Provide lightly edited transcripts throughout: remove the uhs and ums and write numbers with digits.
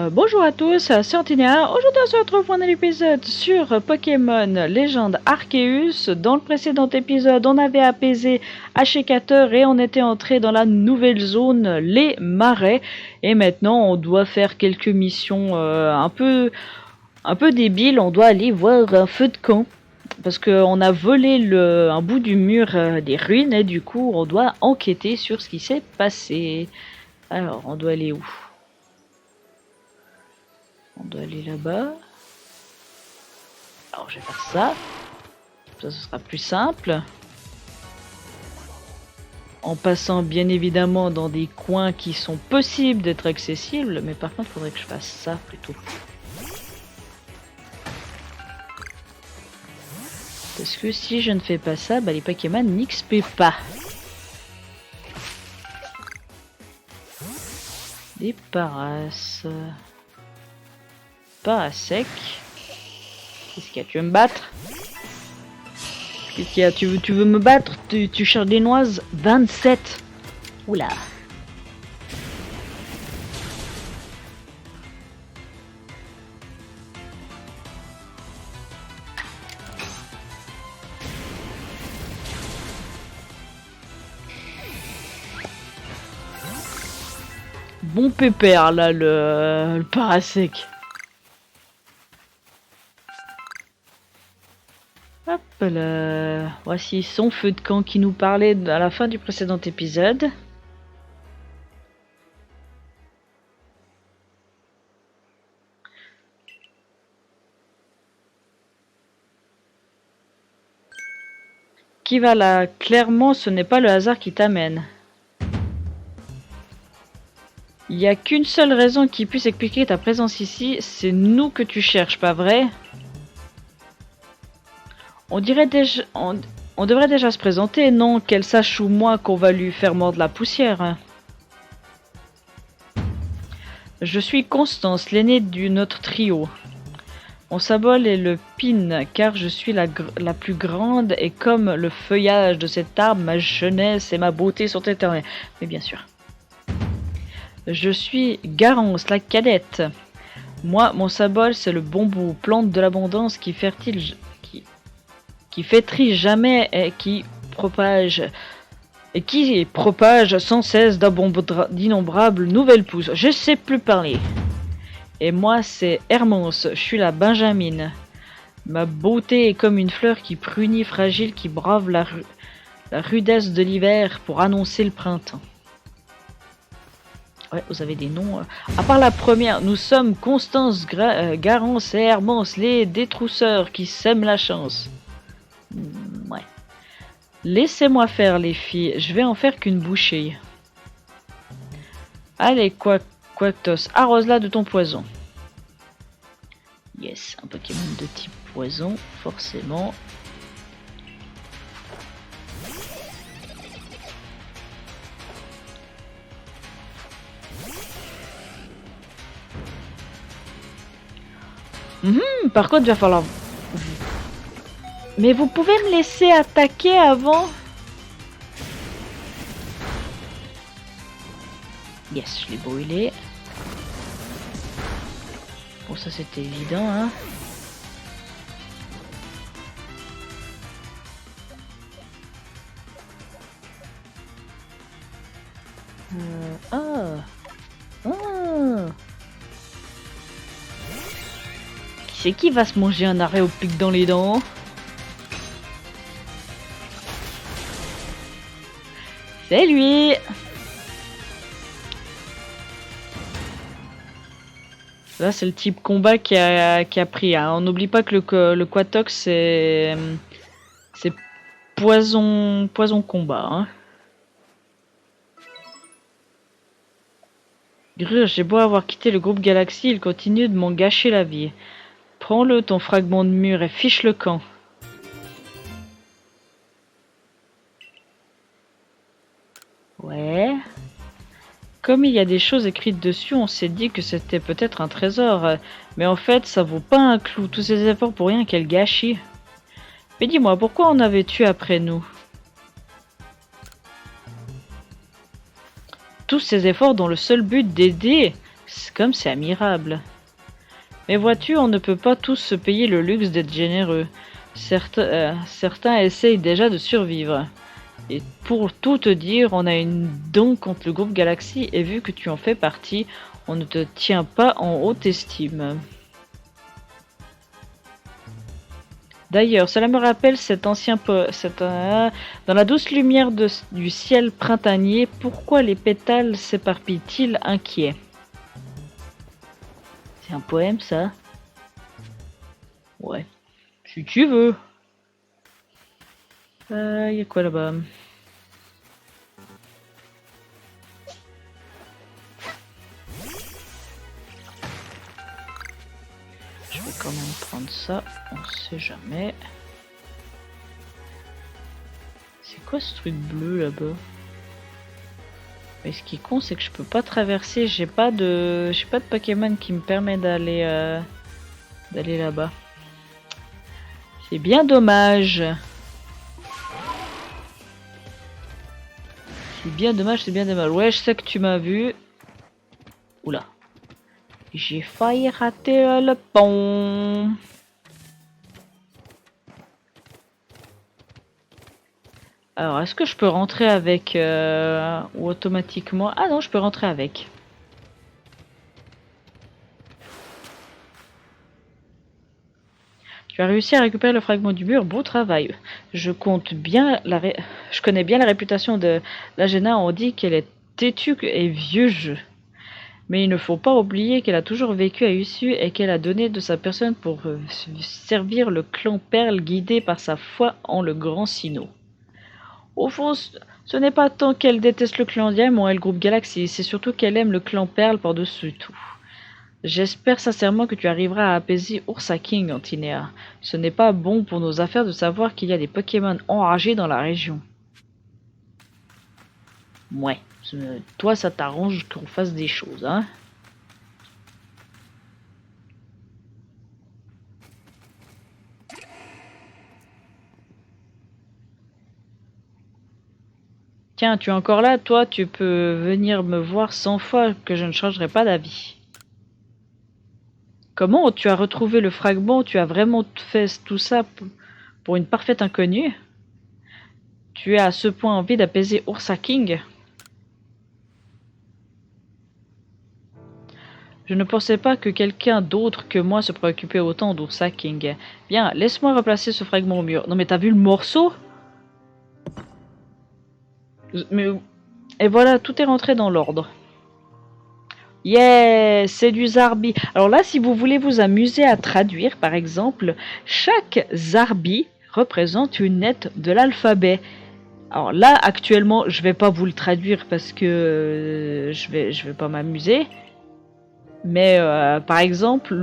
Bonjour à tous, c'est Antinéa. Aujourd'hui on se retrouve pour un épisode sur Pokémon Légende Arceus. Dans le précédent épisode, on avait apaisé Ashikater et on était entré dans la nouvelle zone, les marais. Et maintenant on doit faire quelques missions un peu débiles. On doit aller voir un feu de camp. Parce qu'on a volé un bout du mur des ruines et du coup on doit enquêter sur ce qui s'est passé. Alors on doit aller où ? On doit aller là-bas. Alors je vais faire ça. Ça, ce sera plus simple. En passant bien évidemment dans des coins qui sont possibles d'être accessibles. Mais par contre, il faudrait que je fasse ça plutôt. Parce que si je ne fais pas ça, bah, les Pokémon n'XP pas. Des Paras. Parasec. Qu'est-ce qu'il y a? Tu veux me battre? Qu'est-ce qu'il y a? Tu veux me battre? Tu cherches des noises? 27. Oula. Bon pépère là, le Parasec. Hop là. Voici son feu de camp qui nous parlait à la fin du précédent épisode. Qui va là? Clairement, ce n'est pas le hasard qui t'amène. Il n'y a qu'une seule raison qui puisse expliquer ta présence ici, c'est nous que tu cherches, pas vrai? On devrait déjà se présenter, non? Qu'elle sache ou moi qu'on va lui faire mordre la poussière. Je suis Constance, l'aînée de notre trio. Mon symbole est le pin, car je suis la plus grande et comme le feuillage de cet arbre, ma jeunesse et ma beauté sont éternelles. Mais bien sûr. Je suis Garance, la cadette. Moi, mon symbole, c'est le bambou, plante de l'abondance qui fêterie jamais et qui propage sans cesse d'innombrables nouvelles pousses. Je sais plus parler. Et moi, c'est Hermance, je suis la Benjamine. Ma beauté est comme une fleur qui prunit fragile, qui brave la rudesse de l'hiver pour annoncer le printemps. Ouais, vous avez des noms. À part la première, nous sommes Constance, Garance et Hermance, les détrousseurs qui sèment la chance. Ouais. Laissez-moi faire, les filles. Je vais en faire qu'une bouchée. Allez, Quactos, arrose-la de ton poison. Yes, un Pokémon de type poison, forcément. Par contre, il va falloir... Mais vous pouvez me laisser attaquer avant? Yes, je l'ai brûlé. Bon, ça c'était évident, hein. Qui c'est qui va se manger un arrêt au pic dans les dents? C'est lui! Là, c'est le type combat qui a pris. Hein. On n'oublie pas que le Quatox, c'est poison combat. Hein. J'ai beau avoir quitté le groupe Galaxy, il continue de m'en gâcher la vie. Prends-le, ton fragment de mur, et fiche le camp. Ouais. Comme il y a des choses écrites dessus, on s'est dit que c'était peut-être un trésor. Mais en fait, ça vaut pas un clou. Tous ces efforts pour rien, quel gâchis. Mais dis-moi, pourquoi on avait tué après nous? Tous ces efforts dans le seul but d'aider. comme c'est admirable. Mais vois-tu, on ne peut pas tous se payer le luxe d'être généreux. Certains essayent déjà de survivre. Et pour tout te dire, on a une don contre le groupe Galaxy et vu que tu en fais partie, on ne te tient pas en haute estime. D'ailleurs, cela me rappelle cet ancien dans la douce lumière du ciel printanier, pourquoi les pétales s'éparpillent-ils inquiets? C'est un poème, ça? Ouais. Si tu veux. Y a quoi là-bas? Je vais quand même prendre ça, on sait jamais. C'est quoi ce truc bleu là-bas? Mais ce qui est con, c'est que je peux pas traverser, j'ai pas de Pokémon qui me permet d'aller là-bas. C'est bien dommage. C'est bien dommage, c'est bien dommage. Ouais, je sais que tu m'as vu. Oula. J'ai failli rater le pont. Alors, est-ce que je peux rentrer avec ou automatiquement? Ah non, je peux rentrer avec. Tu as réussi à récupérer le fragment du mur, beau travail. Je connais bien la réputation de l'Agena, on dit qu'elle est têtue et vieux jeu. Mais il ne faut pas oublier qu'elle a toujours vécu à Ussu et qu'elle a donné de sa personne pour servir le clan Perle guidé par sa foi en le grand Sinnoh. Au fond, ce n'est pas tant qu'elle déteste le clan Diamant et le groupe Galaxy, c'est surtout qu'elle aime le clan Perle par-dessus tout. J'espère sincèrement que tu arriveras à apaiser Ursa King, Antinéa. Ce n'est pas bon pour nos affaires de savoir qu'il y a des Pokémon enragés dans la région. Ouais, toi ça t'arrange qu'on fasse des choses, hein? Tiens, tu es encore là? Toi, tu peux venir me voir 100 fois que je ne changerai pas d'avis. Comment tu as retrouvé le fragment? Tu as vraiment fait tout ça pour une parfaite inconnue? Tu as à ce point envie d'apaiser Ursa King? Je ne pensais pas que quelqu'un d'autre que moi se préoccupait autant d'Ursa King. Bien, laisse-moi replacer ce fragment au mur. Non mais t'as vu le morceau? Mais... Et voilà, tout est rentré dans l'ordre. Yeah, c'est du Zarbi. Alors là, si vous voulez vous amuser à traduire, par exemple, chaque Zarbi représente une lettre de l'alphabet. Alors là, actuellement, je vais pas vous le traduire parce que je vais pas m'amuser. Mais par exemple,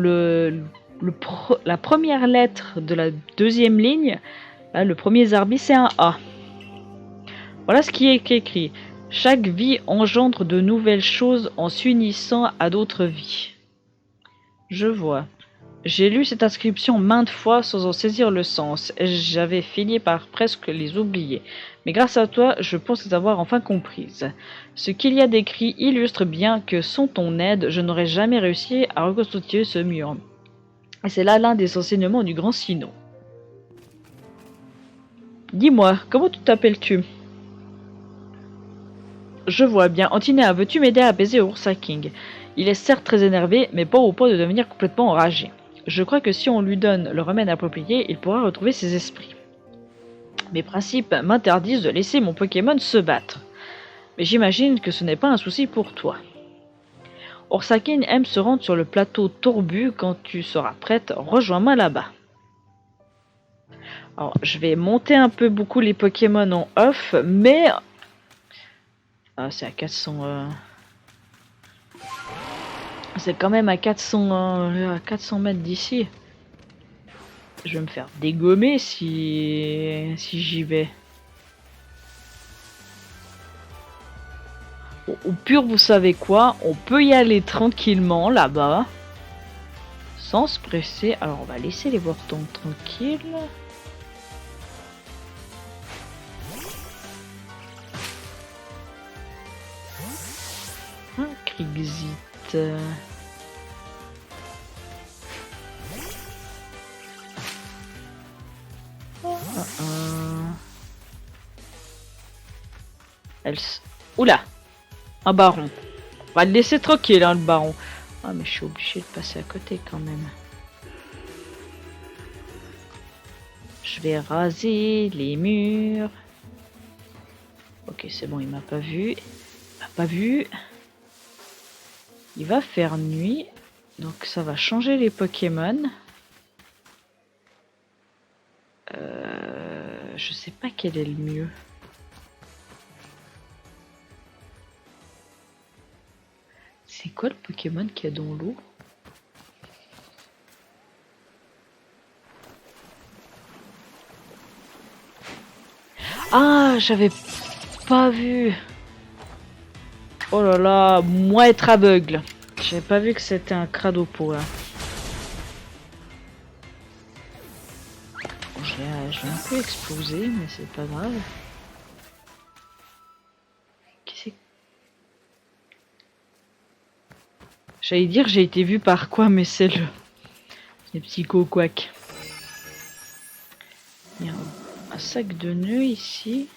la première lettre de la deuxième ligne, là, le premier Zarbi, c'est un A. Voilà ce qui est écrit. Chaque vie engendre de nouvelles choses en s'unissant à d'autres vies. Je vois. J'ai lu cette inscription maintes fois sans en saisir le sens, et j'avais fini par presque les oublier. Mais grâce à toi, je pense les avoir enfin comprises. Ce qu'il y a d'écrit illustre bien que sans ton aide, je n'aurais jamais réussi à reconstituer ce mur. Et c'est là l'un des enseignements du grand Sinnoh. Dis-moi, comment tu t'appelles-tu? Je vois bien. Antinéa, veux-tu m'aider à apaiser Ursa King? Il est certes très énervé, mais pas au point de devenir complètement enragé. Je crois que si on lui donne le remède approprié, il pourra retrouver ses esprits. Mes principes m'interdisent de laisser mon Pokémon se battre. Mais j'imagine que ce n'est pas un souci pour toi. Ursa King aime se rendre sur le plateau torbu. Quand tu seras prête, rejoins-moi là-bas. Alors, je vais monter un peu beaucoup les Pokémon en off, mais... Ah, c'est à 400... C'est quand même à 400 mètres d'ici. Je vais me faire dégommer si j'y vais. Au pur, vous savez quoi? On peut y aller tranquillement là-bas. Sans se presser. Alors, on va laisser les Vortons tranquilles. Krixit. Oula! Un baron. On va le laisser tranquille, hein, le baron. Ah, mais je suis obligé de passer à côté quand même. Je vais raser les murs. Ok, c'est bon, il m'a pas vu. Il m'a pas vu. Il va faire nuit. Donc ça va changer les Pokémon. Je sais pas quel est le mieux. C'est quoi le Pokémon qu'il y a dans l'eau? Ah, j'avais pas vu. Oh là là, moi être aveugle. J'avais pas vu que c'était un Cradopo là. Bon, je l'ai un peu explosé, mais c'est pas grave. Qu'est-ce que... J'allais dire j'ai été vu par quoi, mais c'est le... Les petits coquacs. Il y a un sac de nœuds ici.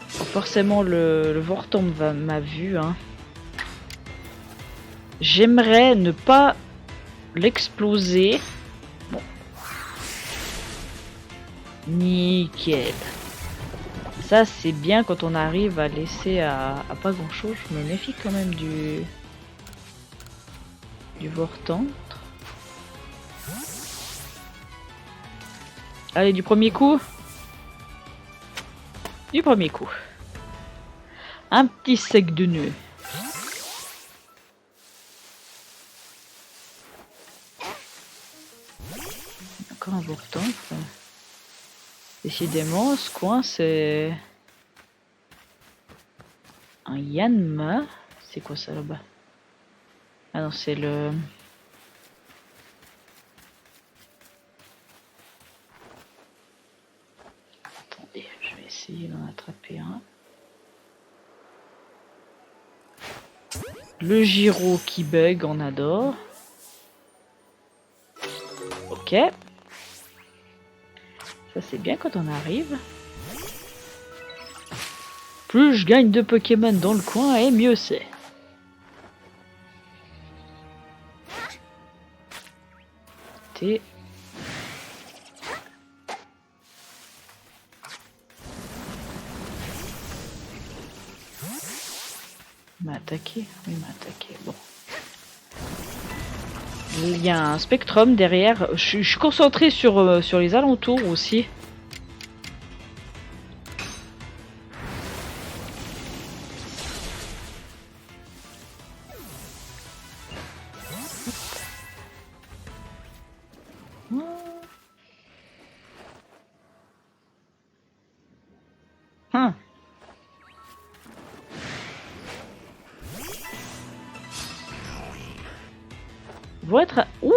Forcément le Vortomb m'a vu, hein. J'aimerais ne pas l'exploser. Bon. Nickel. Ça c'est bien quand on arrive à laisser à pas grand chose. Je me méfie quand même du Vortomb. Allez, du premier coup. Du premier coup. Un petit sec de nœud. Encore un Vortomb. Décidément, ce coin c'est un Yanma. C'est quoi ça là-bas? Ah non, c'est le... Attendez, je vais essayer d'en attraper un. Le gyro qui bug, on adore. Ok. Ça c'est bien quand on arrive. Plus je gagne de Pokémon dans le coin, et mieux c'est. T. Il m'a attaqué. Oui, il m'a attaqué. Bon. Il y a un Spectrum derrière. Je suis concentré sur les alentours aussi. Hum. Vont être... Ouh.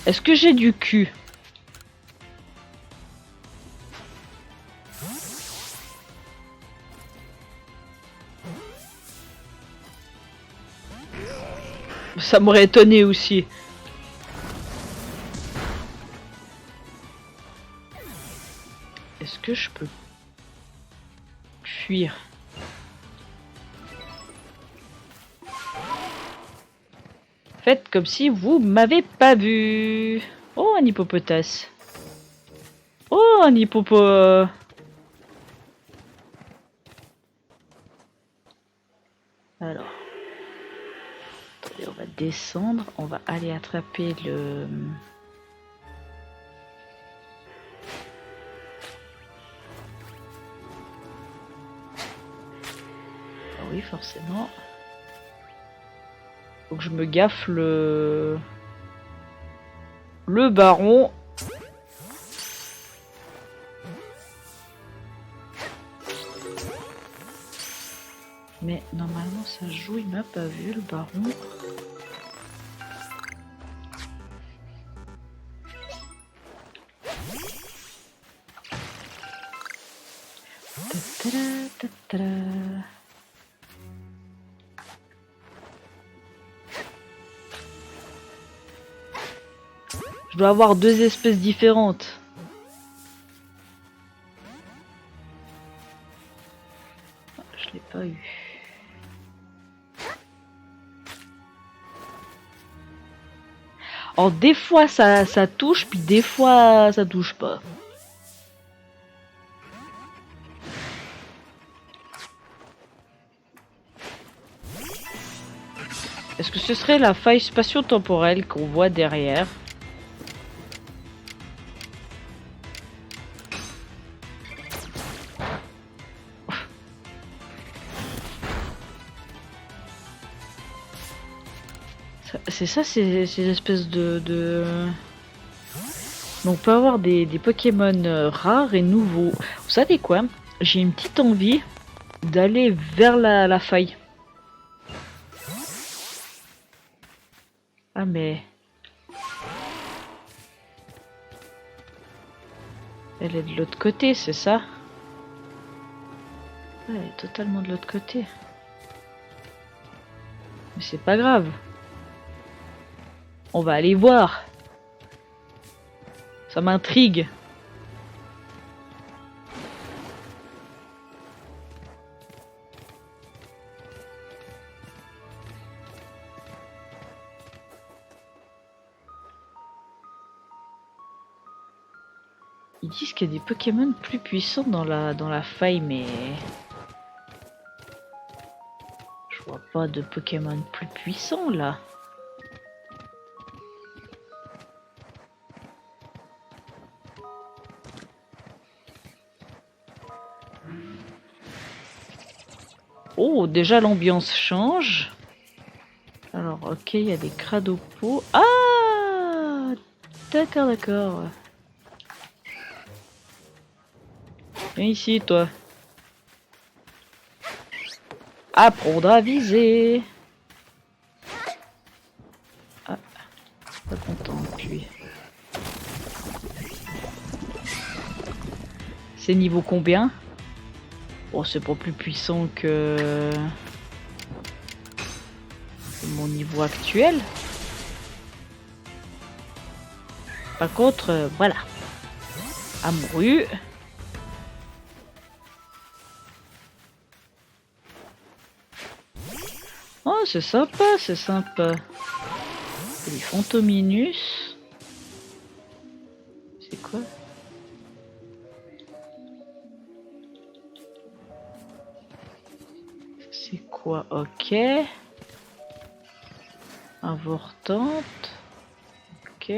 Est-ce que j'ai du cul? Ça m'aurait étonné aussi. Est-ce que je peux fuir? Faites comme si vous m'avez pas vu. Oh, un hippopotas. Oh, un hippopo. Alors. Attendez, on va descendre. On va aller attraper le... Ah oui, forcément. Faut que je me gaffe le baron. Mais normalement ça joue, il m'a pas vu le baron. Ta-ta-da, ta-ta-da. Je dois avoir deux espèces différentes. Je l'ai pas eu. Alors des fois ça touche, puis des fois ça touche pas. Est-ce que ce serait la faille spatio-temporelle qu'on voit derrière? C'est ça, ces espèces de... Donc on peut avoir des Pokémon rares et nouveaux. Vous savez quoi? J'ai une petite envie d'aller vers la faille. Ah mais... Elle est de l'autre côté, c'est ça? Ouais, elle est totalement de l'autre côté. Mais c'est pas grave. On va aller voir. Ça m'intrigue. Ils disent qu'il y a des Pokémon plus puissants dans la faille, mais... Je vois pas de Pokémon plus puissants, là. Oh, déjà l'ambiance change. Alors, ok, il y a des Cradopos. Ah! D'accord, d'accord. Viens ici, toi. Apprendre à viser. Ah, pas content, lui. C'est niveau combien? Oh, c'est pas plus puissant que mon niveau actuel. Par contre, voilà. Amouru. Oh, c'est sympa, c'est sympa. Les Fantominus. C'est quoi? C'est quoi? Ok. Avortante. Ok.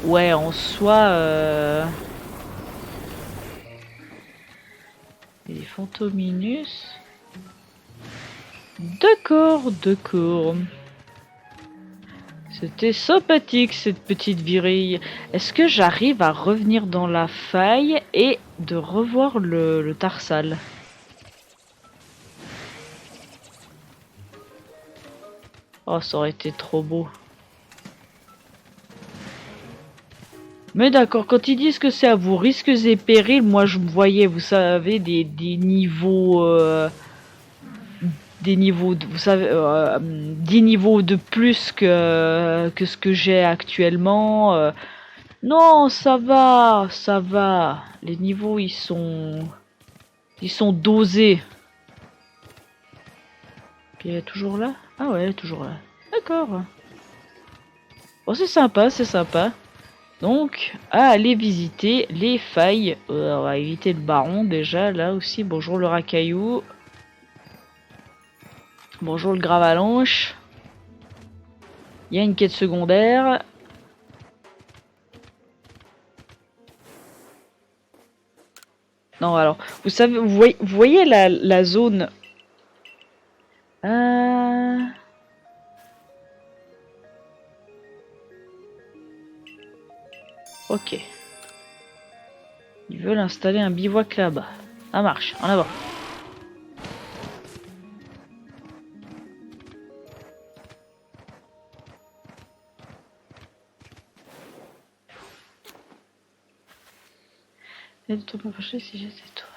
Ouais, en soi... Les Fantominus. D'accord, d'accord. C'était sympathique cette petite virille. Est-ce que j'arrive à revenir dans la faille et de revoir le Tarsal? Oh, ça aurait été trop beau. Mais d'accord, quand ils disent que c'est à vos risques et périls, moi je me voyais, vous savez, des niveaux... des niveaux, vous savez, 10 niveaux de plus que ce que j'ai actuellement. Non, ça va, ça va. Les niveaux, ils sont dosés. Puis elle est toujours là? Ah ouais, elle est toujours là. D'accord. Bon, c'est sympa, c'est sympa. Donc, à aller visiter les failles. On va éviter le baron déjà, là aussi. Bonjour le racaillou. Bonjour le gravalanche. Il y a une quête secondaire. Non, alors, vous savez, vous voyez la zone. Ok. Ils veulent installer un bivouac là-bas. Ça marche, en avant. Et de toi m'approcher si j'étais toi.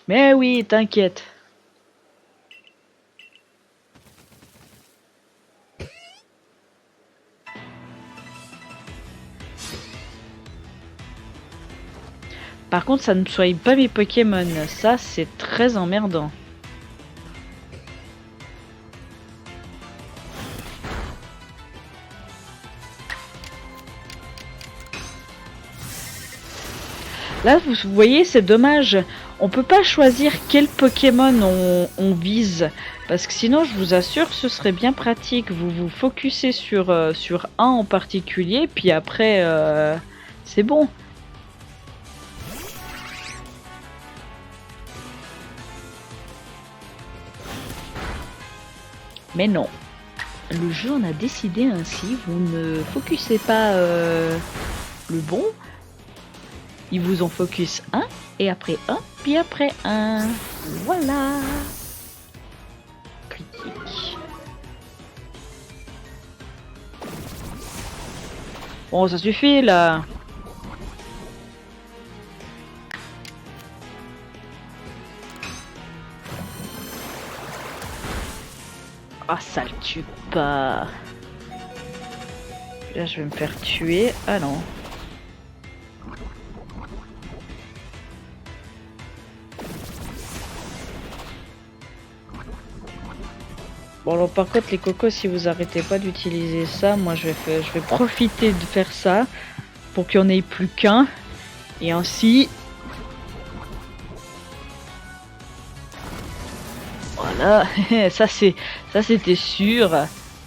Mais oui, t'inquiète. Par contre, ça ne soigne pas mes Pokémon. Ça, c'est très emmerdant. Là, vous voyez, c'est dommage. On peut pas choisir quel Pokémon on vise. Parce que sinon, je vous assure, ce serait bien pratique. Vous vous focussez sur un en particulier, puis après, c'est bon. Mais non. Le jeu en a décidé ainsi. Vous ne focussez pas le bon. Ils vous en focus un, et après un, puis après un. Voilà. Critique. Bon, ça suffit là. Ah, ça le tue pas. Là, je vais me faire tuer. Ah non. Bon, alors par contre, les cocos, si vous arrêtez pas d'utiliser ça, moi je vais profiter de faire ça pour qu'il n'y en ait plus qu'un. Et ainsi. Voilà, ça c'était sûr.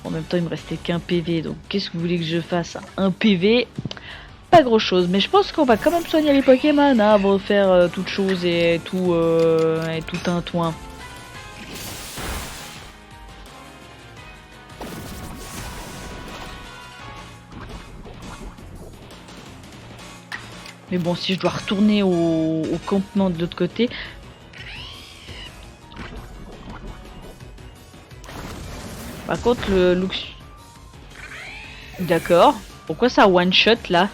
En même temps, il me restait qu'un PV, donc qu'est-ce que vous voulez que je fasse? Un PV, pas grand chose, mais je pense qu'on va quand même soigner les Pokémon hein, avant de faire toute chose et tout un toin. Mais bon, si je dois retourner au campement de l'autre côté. Par contre, le Lux. D'accord. Pourquoi ça one shot là?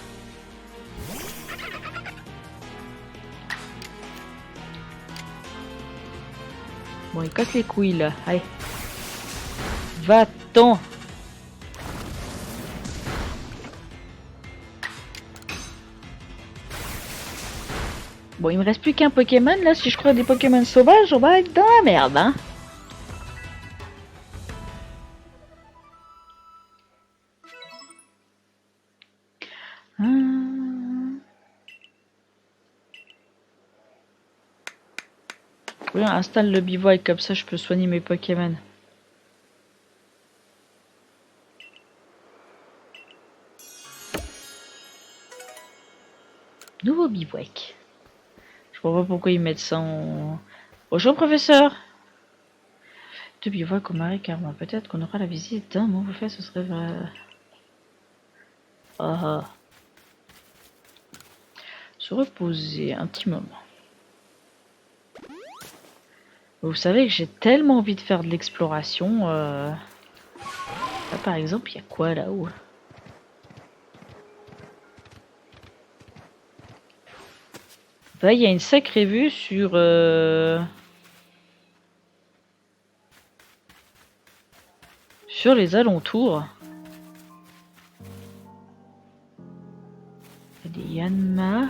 Bon, il casse les couilles là. Allez. Va-t'en. Bon, il me reste plus qu'un Pokémon là. Si je crois des Pokémon sauvages, on va être dans la merde, hein. Oui, installe le bivouac comme ça, je peux soigner mes Pokémon. Nouveau bivouac. Je comprends pas pourquoi ils mettent ça en... Bonjour professeur. De bivouac au marais Karma. Peut-être qu'on aura la visite d'un mauvais fait, ce serait vrai. Ah. Se reposer un petit moment. Vous savez que j'ai tellement envie de faire de l'exploration. Là par exemple, il y a quoi là-haut? Là, il y a une sacrée vue sur... sur les alentours. Il y a des Yanma.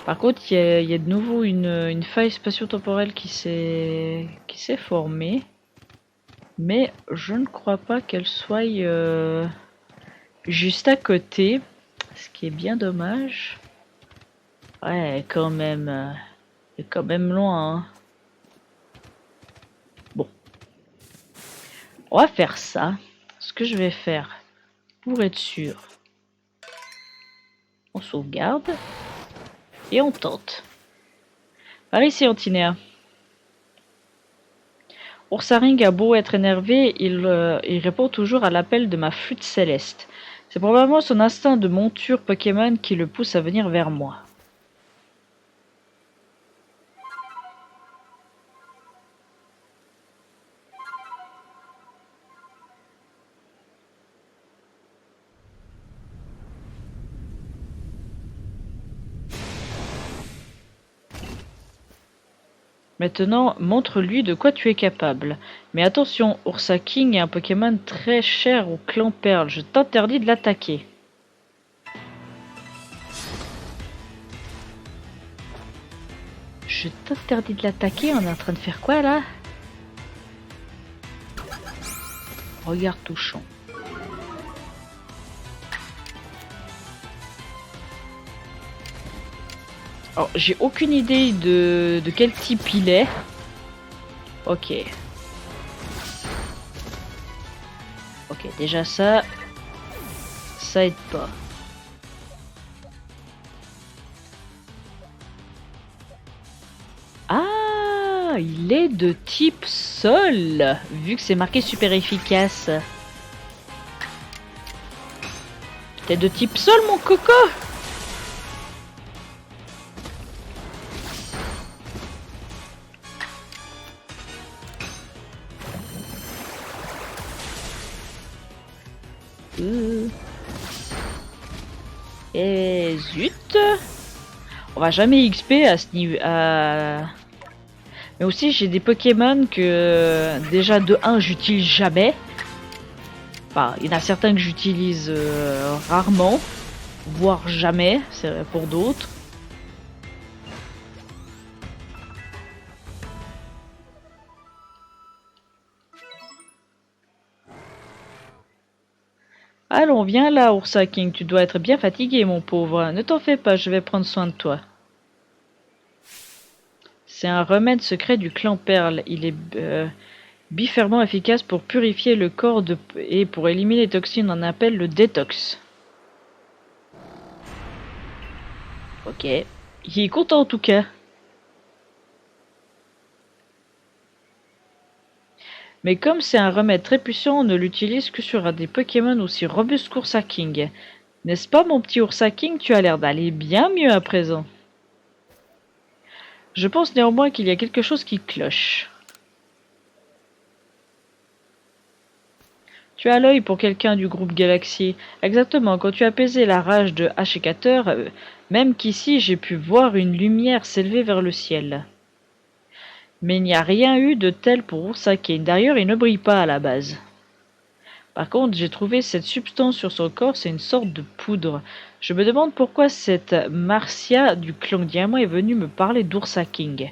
Par contre, il y a de nouveau une faille spatio-temporelle qui s'est formée. Mais je ne crois pas qu'elle soit juste à côté. Ce qui est bien dommage. Ouais, quand même. C'est quand même loin. Hein. Bon. On va faire ça. Ce que je vais faire, pour être sûr, on sauvegarde. Et on tente. Par ici, Antinéa. Oursaring a beau être énervé, il répond toujours à l'appel de ma flûte céleste. C'est probablement son instinct de monture Pokémon qui le pousse à venir vers moi. Maintenant, montre-lui de quoi tu es capable. Mais attention, Ursa King est un Pokémon très cher au clan Perle. Je t'interdis de l'attaquer. Je t'interdis de l'attaquer. On est en train de faire quoi là? Regarde touchant. Alors, j'ai aucune idée de quel type il est. Ok. Ok, déjà ça aide pas. Ah, il est de type sol, vu que c'est marqué super efficace. T'es de type sol, mon coco? Et zut! On va jamais XP à ce niveau. Mais aussi j'ai des Pokémon que déjà de 1 j'utilise jamais. Enfin, il y en a certains que j'utilise rarement, voire jamais, c'est pour d'autres. Allons, viens là, Ursa King, tu dois être bien fatigué, mon pauvre. Ne t'en fais pas, je vais prendre soin de toi. C'est un remède secret du clan Perle. Il est biferment efficace pour purifier le corps et pour éliminer les toxines. On appelle le détox. Ok. Il est content en tout cas. Mais comme c'est un remède très puissant, on ne l'utilise que sur des Pokémon aussi robustes qu'Ursa King. N'est-ce pas, mon petit Ursa King? Tu as l'air d'aller bien mieux à présent. Je pense néanmoins qu'il y a quelque chose qui cloche. Tu as l'œil pour quelqu'un du groupe Galaxy. Exactement, quand tu as apaisé la rage de Ashikator, même qu'ici j'ai pu voir une lumière s'élever vers le ciel. Mais il n'y a rien eu de tel pour Ursa King. D'ailleurs, il ne brille pas à la base. Par contre, j'ai trouvé cette substance sur son corps, c'est une sorte de poudre. Je me demande pourquoi cette Marcia du clan Diamant est venue me parler d'Ursa King.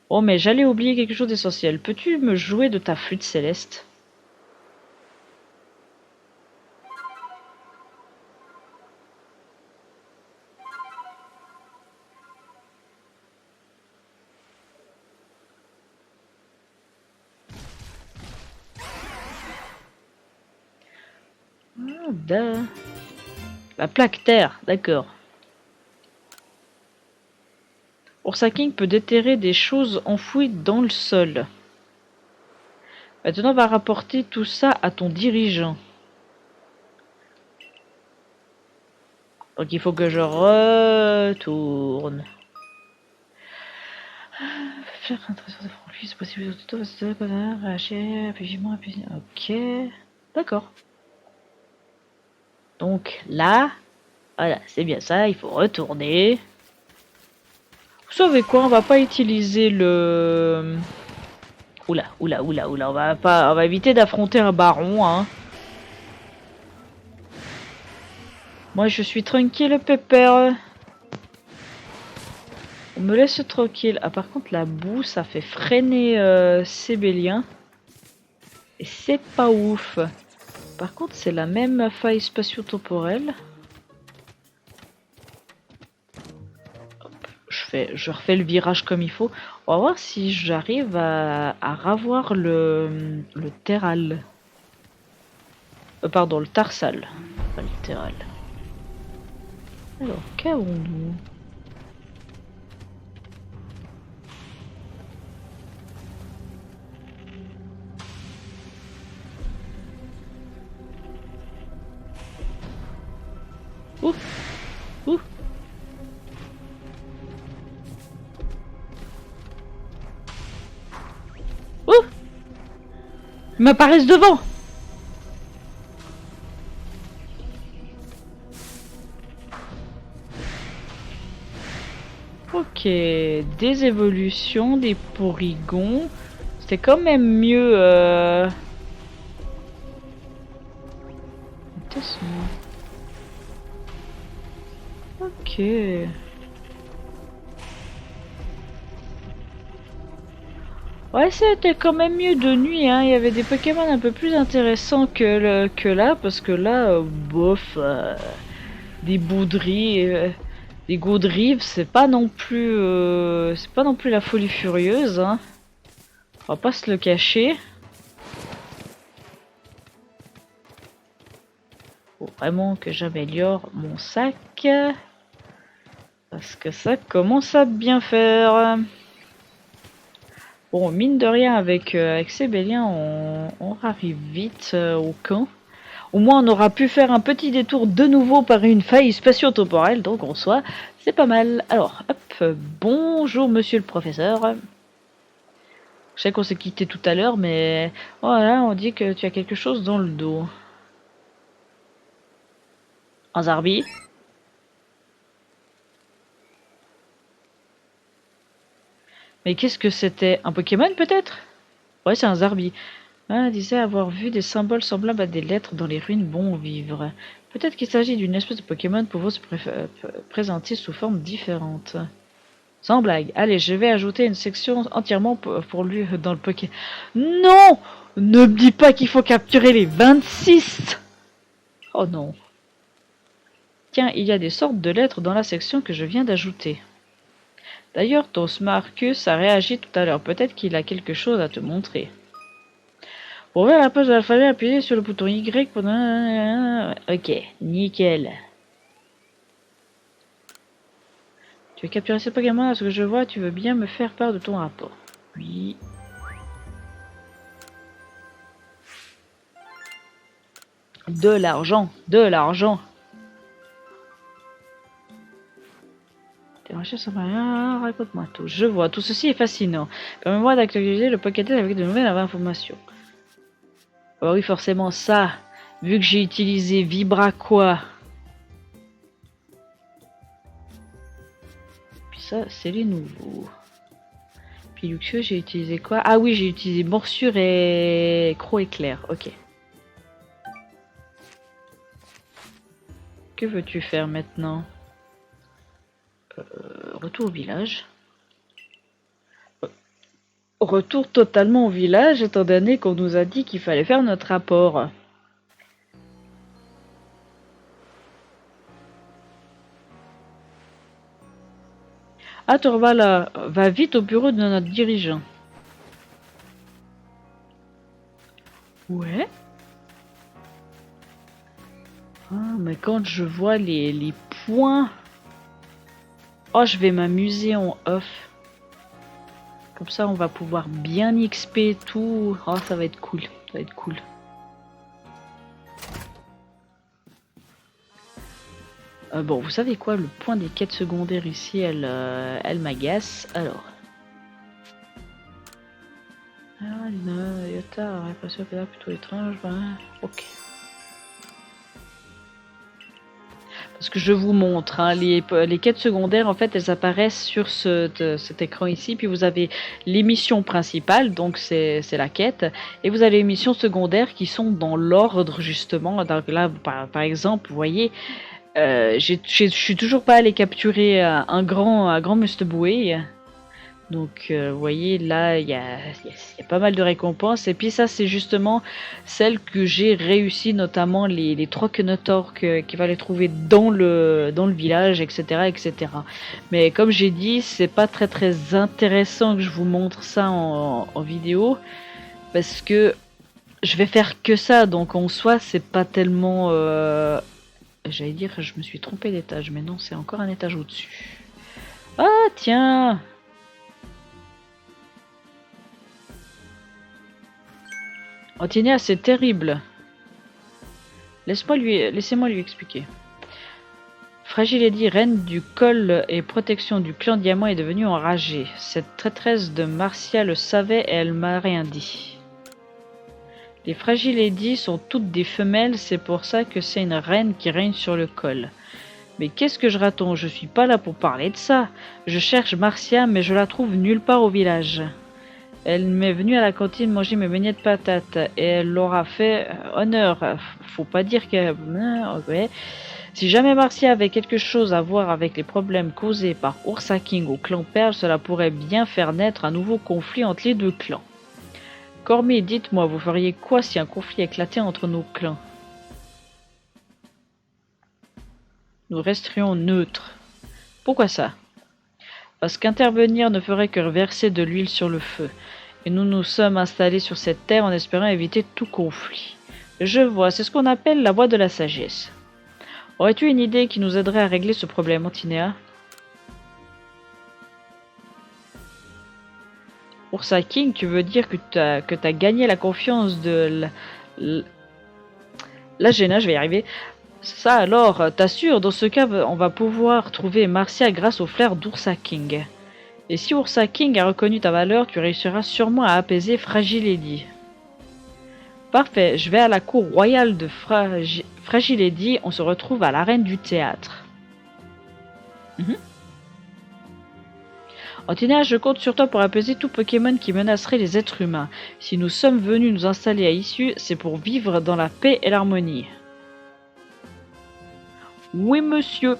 Oh, mais j'allais oublier quelque chose d'essentiel. Peux-tu me jouer de ta flûte céleste? La plaque terre, d'accord. Ursa King peut déterrer des choses enfouies dans le sol. Maintenant, on va rapporter tout ça à ton dirigeant. Donc il faut que je retourne. Faire un trésor de franchise, c'est possible de tout, ok. D'accord. Donc là, voilà, c'est bien ça, il faut retourner. Vous savez quoi, on va pas utiliser le... Oula, on va éviter d'affronter un baron, hein. Moi je suis tranquille, pépère. On me laisse tranquille. Ah, par contre, la boue, ça fait freiner ces béliens. Et c'est pas ouf. Par contre, c'est la même faille spatio-temporelle. Je refais le virage comme il faut. On va voir si j'arrive à ravoir le terral. Pardon, le tarsal. Pas le terral. Alors, qu'avons-nous? Ouh. Ouh. Ouh. Ils m'apparaissent devant. Ok, des évolutions, des porrigons. C'était quand même mieux. Ok. Ouais, c'était quand même mieux de nuit, hein. Il y avait des Pokémon un peu plus intéressants que là, parce que là, bof, des Boudry, des Goudrives, c'est pas non plus la folie furieuse, hein. On va pas se le cacher. Faut vraiment que j'améliore mon sac, parce que ça commence à bien faire. Bon, mine de rien, avec Sébélien, on arrive vite au camp. Au moins, on aura pu faire un petit détour de nouveau par une faille spatio-temporelle, donc en soi, c'est pas mal. Alors, hop, bonjour monsieur le professeur. Je sais qu'on s'est quitté tout à l'heure, mais voilà, on dit que tu as quelque chose dans le dos. Un Zarbi. Mais qu'est-ce que c'était? Un Pokémon peut-être? Ouais, c'est un Zarbi. Ah, disait avoir vu des symboles semblables à des lettres dans les ruines bon vivre. Peut-être qu'il s'agit d'une espèce de Pokémon pouvant se présenter sous forme différente. Sans blague. Allez, je vais ajouter une section entièrement pour lui dans le Poké. Non! Ne me dis pas qu'il faut capturer les 26! Oh non. Tiens, il y a des sortes de lettres dans la section que je viens d'ajouter. D'ailleurs, ton Smarcus a réagi tout à l'heure. Peut-être qu'il a quelque chose à te montrer. Pour ouvrir la page de l'alphabet, appuyez sur le bouton Y pour... Ok, nickel. Tu veux capturer ces Pokémon? À ce que je vois, tu veux bien me faire part de ton rapport. Oui. De l'argent, de l'argent. Raconte-moi tout. Je vois, tout ceci est fascinant. Permets-moi d'actualiser le Pokédex avec de nouvelles informations. Oh oui, forcément ça. Vu que j'ai utilisé Vibraqua. Puis ça, c'est les nouveaux. Puis Luxio, j'ai utilisé quoi? Ah oui, j'ai utilisé Morsure et Croc éclair. Ok. Que veux-tu faire maintenant? Retour au village. Retour totalement au village, étant donné qu'on nous a dit qu'il fallait faire notre rapport. Ah, Torvala, va vite au bureau de notre dirigeant. Ouais. Ah, mais quand je vois les points... Oh, je vais m'amuser en off. Comme ça, on va pouvoir bien XP tout. Oh, ça va être cool. Ça va être cool. Bon, vous savez quoi? Le point des quêtes secondaires ici, elle m'agace. Alors... Ah, non, Yota aurait passé au pédale plutôt étrange. Ben, ok. Parce que je vous montre, hein, les quêtes secondaires, en fait, elles apparaissent sur cet écran ici. Puis vous avez les missions principales, donc c'est la quête. Et vous avez les missions secondaires qui sont dans l'ordre, justement. Donc là, par exemple, vous voyez, je suis toujours pas allé capturer un grand Mustboué. Donc, vous voyez, là, il y a pas mal de récompenses. Et puis ça, c'est justement celle que j'ai réussi, notamment les 3 Kenotor qu'il va les trouver dans le village, etc., etc. Mais comme j'ai dit, c'est pas très intéressant que je vous montre ça en vidéo, parce que je vais faire que ça. Donc, en soi, c'est pas tellement... J'allais dire, je me suis trompé d'étage, mais non, c'est encore un étage au-dessus. Ah, tiens! Antinia, c'est terrible. Laissez-moi lui expliquer. Fragile Lady, reine du col et protection du clan Diamant, est devenue enragée. Cette traîtresse de Marcia le savait et elle m'a rien dit. Les Fragile Lady sont toutes des femelles, c'est pour ça que c'est une reine qui règne sur le col. Mais qu'est-ce que je raconte? Je suis pas là pour parler de ça. Je cherche Marcia, mais je la trouve nulle part au village. Elle m'est venue à la cantine manger mes beignets de patates et elle l'aura fait honneur. Faut pas dire que... Ouais. Si jamais Marcia avait quelque chose à voir avec les problèmes causés par Ursa King au clan Perle, cela pourrait bien faire naître un nouveau conflit entre les deux clans. Cormie, dites-moi, vous feriez quoi si un conflit éclatait entre nos clans? Nous resterions neutres. Pourquoi ça? Parce qu'intervenir ne ferait que verser de l'huile sur le feu. Et nous nous sommes installés sur cette terre en espérant éviter tout conflit. Je vois, c'est ce qu'on appelle la voie de la sagesse. Aurais-tu une idée qui nous aiderait à régler ce problème, Antinéa? Ursa King, tu veux dire que t'as gagné la confiance de la Jaina, je vais y arriver. Ça alors, t'assures, dans ce cas, on va pouvoir trouver Marcia grâce au flair d'Ursa King. Et si Ursa King a reconnu ta valeur, tu réussiras sûrement à apaiser Fragile Lady. Parfait, je vais à la cour royale de Fragile Lady, on se retrouve à l'arène du théâtre. Antinéa, je compte sur toi pour apaiser tout Pokémon qui menacerait les êtres humains. Si nous sommes venus nous installer à Issue, c'est pour vivre dans la paix et l'harmonie. Oui, monsieur.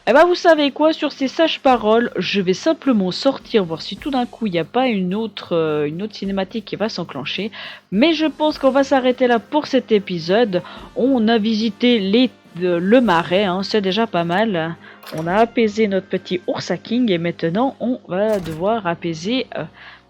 Eh ben, vous savez quoi, sur ces sages paroles, je vais simplement sortir, voir si tout d'un coup il n'y a pas une autre cinématique qui va s'enclencher. Mais je pense qu'on va s'arrêter là pour cet épisode. On a visité le marais, hein, c'est déjà pas mal. On a apaisé notre petit Ursa King et maintenant on va devoir apaiser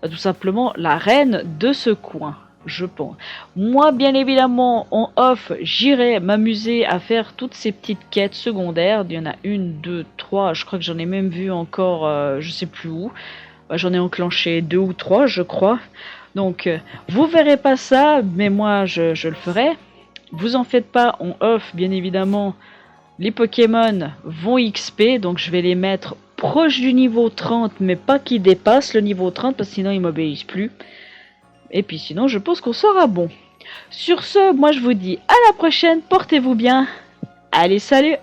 tout simplement la reine de ce coin. Je pense. Moi, bien évidemment, en off, j'irai m'amuser à faire toutes ces petites quêtes secondaires. Il y en a 1, 2, 3, je crois que j'en ai même vu encore, je sais plus où. J'en ai enclenché 2 ou 3, je crois. Donc, vous verrez pas ça, mais moi, je le ferai. Vous en faites pas, en off, bien évidemment, les Pokémon vont XP, donc je vais les mettre proche du niveau 30, mais pas qu'ils dépassent le niveau 30, parce que sinon ils m'obéissent plus. Et puis sinon, je pense qu'on sera bon. Sur ce, moi je vous dis à la prochaine, portez-vous bien. Allez, salut!